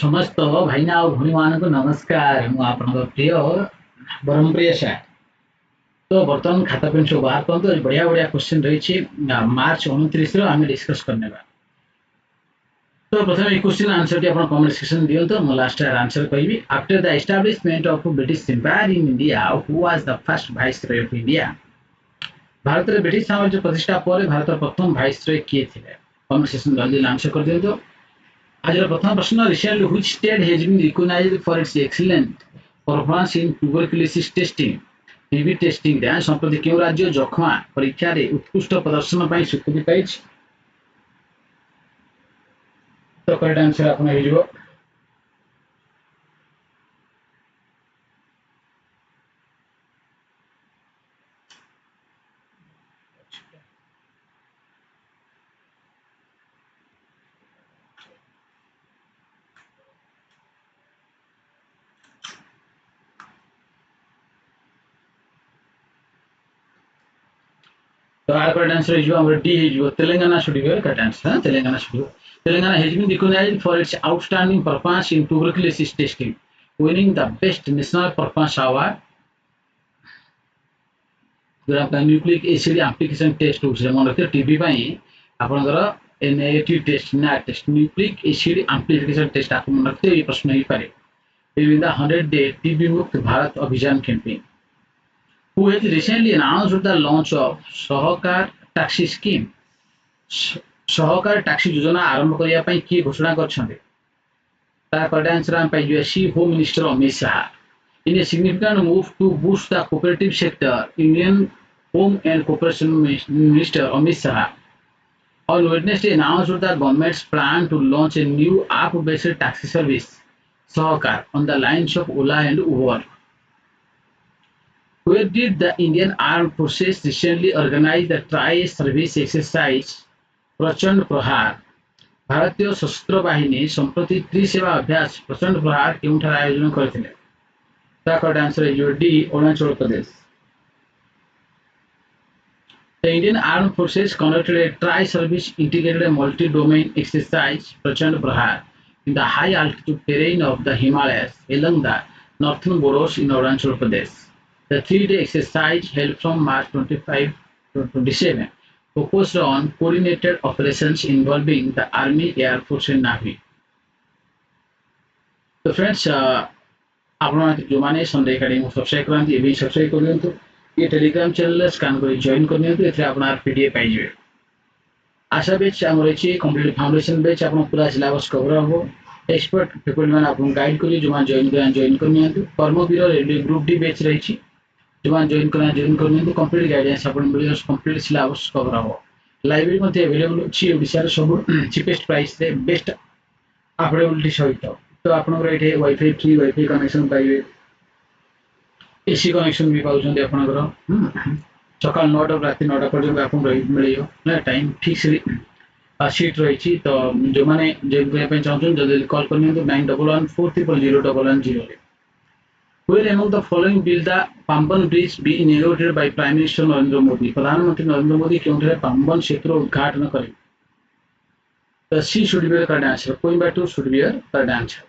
समस्त भाईना और भूणी मान को नमस्कार मु आपन प्रिय ब्रह्म प्रिय सा तो बर्तमान खाता पेन सब बाहर करते बढ़िया बढ़िया क्वेश्चन रही मार्च 29 आम डिस्कस करने तो प्रथम ये क्वेश्चन आंसर टी कमेंट सेक्शन दियंतो मु लास्ट आंसर कहबी after the establishment of British empire in India who was the first viceroy of India Bharat में ब्रिटिश साम्राज्य प्रतिष्ठा पर भारत प्रथम वाइसरॉय किए थे कमेंट सेक्शन जल्दी आंसर कर दियंतो आज प्रथम प्रश्न recently which state has been recognized for its excellent performance in tuberculosis testing TB testing रे संप्रति केउ राज्य जखमा परीक्षा रे उत्कृष्ट प्रदर्शन पई स्वीकृति पाइछ तो करेक्ट आंसर आपन हे जिवो तो आर करेक्ट आंसर हे जिवो हमर डी हे जिवो Telangana should be correct answer Telangana should be Telangana has been recognized for its outstanding performance in tuberculosis testing, winning the Best National Performance Award. जो आपका न्यूक्लिक एसिड एप्लिकेशन टेस्ट होउछ मन रखते TB पई आपनकर एनएटी टेस्ट ना test nucleic acid amplification test आप मन रखते ये प्रश्न ही पारे इन द 100-day टीबी मुक्त भारत अभियान campaign who has recently announced the launch of Sahakar taxi scheme Sahakar taxi योजना आरंभ करिया पई की घोषणा करछन्ते ता करेक्ट आंसर हम पाइ यूएससी home minister Amit Shah in a significant move to boost the cooperative sector Indian Home and Corporation Minister Amit Shah on Wednesday announced the government's plan to launch a new app-based taxi service Sahakar on the lines of Ola and Uber. Where did the Indian Armed Forces recently organize the tri-service exercise प्रचंड प्रहार भारतीय सशस्त्र बाहिनी संप्रति त्रिसेवा अभ्यास प्रचंड प्रहार केउठार आयोजन करथिले ता correct answer is D Arunachal Pradesh The Indian Armed Forces conducted a tri-service integrated multi-domain exercise Prachand Prahar in the high altitude terrain of the Himalayas along the northern borders in Arunachal Pradesh. The 3-day exercise held from March 25 to 27 focused on coordinated operations involving the Army, Air Force and Navy. So friends, आपण जो माने Sunday academy subscribe करंती एबी subscribe कर दियंतु ये Telegram channel scan कर join कर दियंतु एथरे आपण पीडीएफ पाइ जिवे आशा बेच हमर अछि कंप्लीट फाउंडेशन बेच आपण पूरा सिलेबस कवर हो एक्सपर्ट फैकल्टी मान आपण गाइड करी जो मान जॉइन कर नियंतु कर्मवीर रेडी ग्रुप डी बेच रही छी जो मान जॉइन कर नियंतु कंप्लीट गाइडेंस आपण मिलियो कंप्लीट सिलेबस कवर हो लाइब्रेरी मध्ये अवेलेबल अछि ओडिसा रे सब चीपेस्ट प्राइस रे बेस्ट अफोर्डेबिलिटी सहित तो आपनकर एठे वाईफाई फ्री वाईफाई कनेक्शन पाइबे एसी कनेक्शन भी पाउछन्ते आपनकर सकाल 9 टा राति 9 टा पर्यंत आपन रही मिलियो ना टाइम फिक्स सीट रही तो जो माने जे पे चाहछन जल्दी कॉल करनियो 9114300110 रे Where among the following bill the Pamban Bridge be inaugurated by Prime Minister Narendra Modi? प्रधानमंत्री नरेंद्र मोदी केउठे पाम्बन सेतु उद्घाटन करे The C should be the correct answer. Coimbatore should be the correct answer.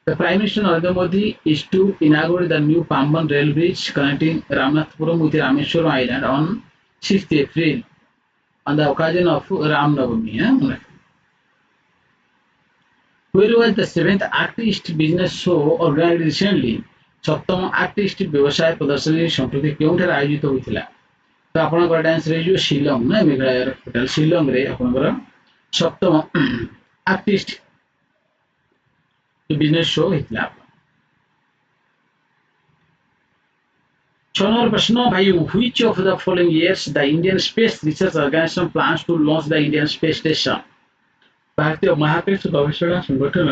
The Prime Minister Narendra Modi is to inaugurate the new Pamban rail bridge connecting Ramanathapuram with Rameswaram Island on 6th April on the occasion of Ram Navami. Where was the 7th Act East business show organized recently? सप्तम Act East व्यवसाय प्रदर्शनी संप्रति केउठार आयोजित होइथिला तो आपण correct answer हे शिलंग ना Meghalaya capital Shillong रे आपनकर सप्तम Act East बिजनेस शो होइथिला छनर प्रश्न भाई which of the following years the Indian Space Research Organization plans to launch the Indian Space Station भारतीय महाकाश गवेषणा संगठन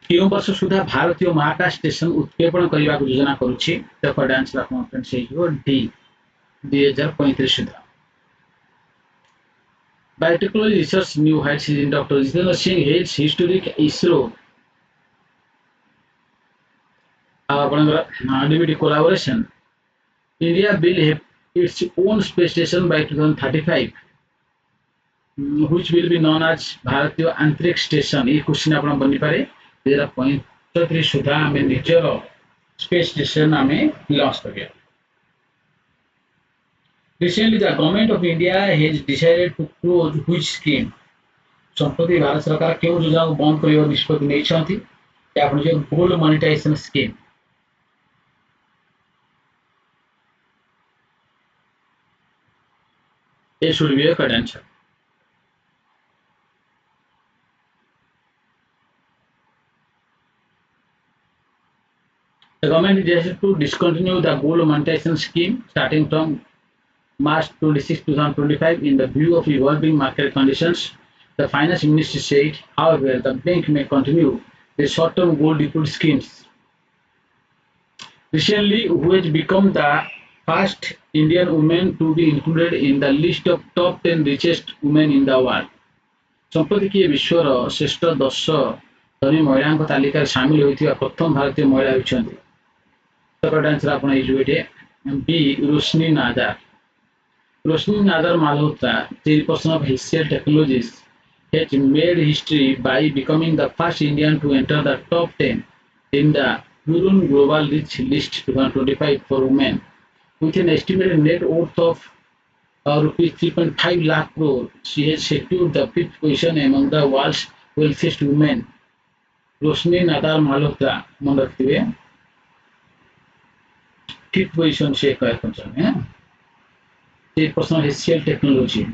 केउं वर्ष सुधा भारतीय महाकाश स्टेशन उत्क्षेपण करने की योजना करुछि तो करेक्ट आंसर आपन friends hey D 2035 Sudha Biotechnology Research New Heights in Dr. Jitendra Singh hails historic ISRO DBT collaboration. India will have its own space station by 2035. Which will be known as Bharatiya Antariksh station ये question आपण बनि पारे 2035 सुधा आम निजर space station आम launch करिया Recently, the government of India has decided to close which scheme? संप्रति भारत सरकार क्यों योजना को बंद करने निष्पत्ति नहीं चाहती कि आप जो गोल्ड मोनेटाइजेशन स्कीम ये should be a correct answer. The government is decided to discontinue the gold monetization scheme starting from March 26, 2025 in the view of evolving market conditions. The finance ministry said, however, the bank may continue the short-term gold deposit schemes. Recently, who has become the first Indian woman to be included in the list of top 10 richest women in the world. संप्रति किए विश्वर श्रेष्ठ 10 धनी महिला तालिकार सामिल होता प्रथम भारतीय महिला होती करेक्ट आंसर आप B Roshni Nadar Roshni Nadar Malhotra chairperson of HCL Technologies has made history by becoming the first Indian to enter the top 10 in the Hurun Global Rich List 2025 for women with an estimated net worth of rupees 3.5 lakh crore. She has secured the fifth position among the world's wealthiest women. रोशनी नादार मालहोत्रा मन रखिए fifth position से chairperson of HCL Technology.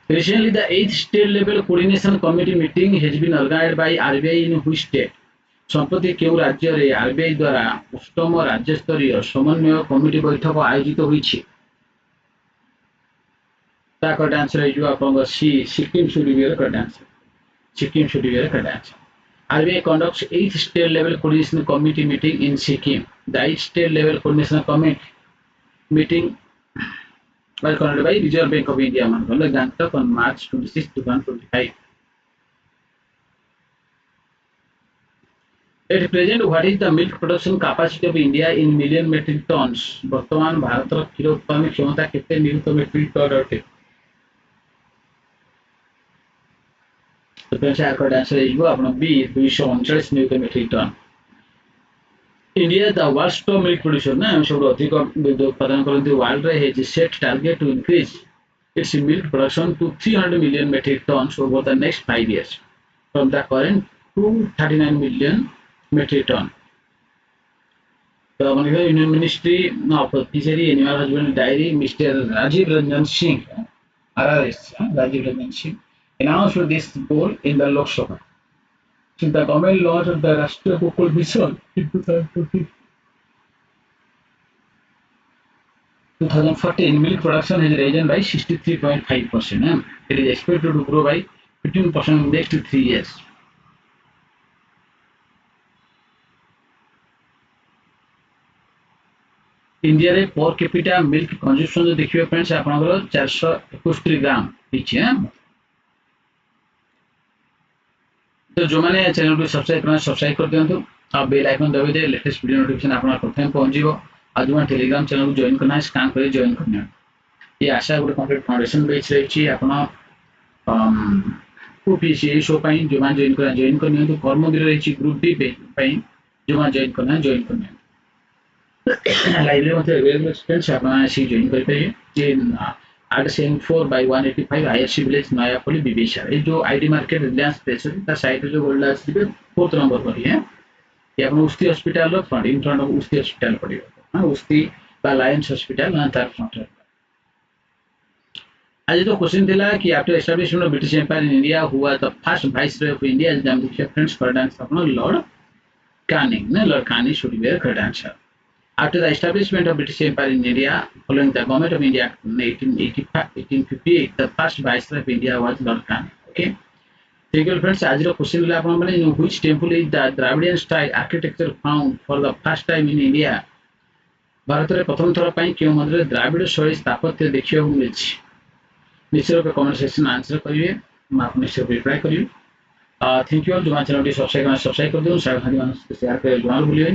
Recently, the 8th state level coordination committee meeting has been organized by RBI in which state? संप्रति केउ राज्य रे RBI द्वारा अष्टम राज्य स्तरीय समन्वय कमिटी बैठक आयोजित होईछि ता करेक्ट आंसर है जो आपन C Sikkim should be correct answer Sikkim should be correct answer RBI conducts 8th state level coordination committee meeting in Sikkim. The 8th state level coordination committee meeting was conducted by Reserve Bank of India Gangtok on March 26, 2025. At present, what is the milk production capacity of India in million metric tons? वर्तमान भारत क्षीर उत्पादन क्षमता केते नियुत metric ton अटे? तो friends correct answer है आपन B 239 नियुत metric ton. India is the world's top milk producer ना सब अधिक दूध उत्पादन करते वर्ल्ड रे है set target to increase its milk production to 300 million metric tons over the next 5 years from the current 239 million metric ton. The Union Ministry of Fishery, Animal Husbandry, Dairy, Mr. Rajiv Ranjan Singh, RRS, Rajiv Ranjan Singh, announced this goal in the Lok Sabha. Since the government launched the Rashtriya Gokul Mission in 2014, milk production has risen by 63.5%. It is expected to grow by 15% in the next 3 years. India रे per capita milk consumption जो देखिए friends आपनकर 461 ग्राम पीछे तो जो माने channel को subscribe कर दियंतु आ बेल आइकन दबाइ दे लेटेस्ट वीडियो नोटिफिकेशन आपन प्रथम पहुंच जिवो आ जो टेलीग्राम चैनल को जॉइन करना है स्कैन कर जॉइन करना ये आशा गुड कंप्लीट फाउंडेशन बेच रही छी आपन ओपीसी शो पाइन जो मान जॉइन करनी तो कर्मगिरी रही छी ग्रुप डी पे पाइन जो मान जॉइन करना लाइब्रेरी में रेगुलर एक्सपेंस आपना सी जॉइन कर पाइए ये आरसीएन 4/185 आईएससी विलेज नयापल्ली विवेशा ये जो आईडी मार्केट रिलायंस प्लेस है ता साइट जो गोल्ड लास्ट दिबे 4th नंबर पर है ये आपन उस्ती हॉस्पिटल रो front in front of Usti hospital पड़ियो हां उस्ती बा लायंस हॉस्पिटल ना तार फ्रंट आज तो क्वेश्चन थिला कि after establishment of British empire in India who the first viceroy of India is the friends correct अपना लॉर्ड कैनिंग ना Lord Canning should be correct answer. After the establishment of British Empire in India, following the Government of India in 1858, the first Viceroy of India was Lord Canning. Okay. Thank you, friends. आज रो question ला आपण माने which temple is the Dravidian style architecture found for the first time in India? Bharat रे प्रथम थर पई केउ मंदिर द्राविड शैली स्थापत्य देखियो मिलछि. निश्चय रूप कमेंट सेक्शन में आंसर करिवे मैं आपने से रिप्लाई करिवे. Thank you. जो चैनल सब्सक्राइब कर दियो, साथ ही शेयर कर जोन भूलिए.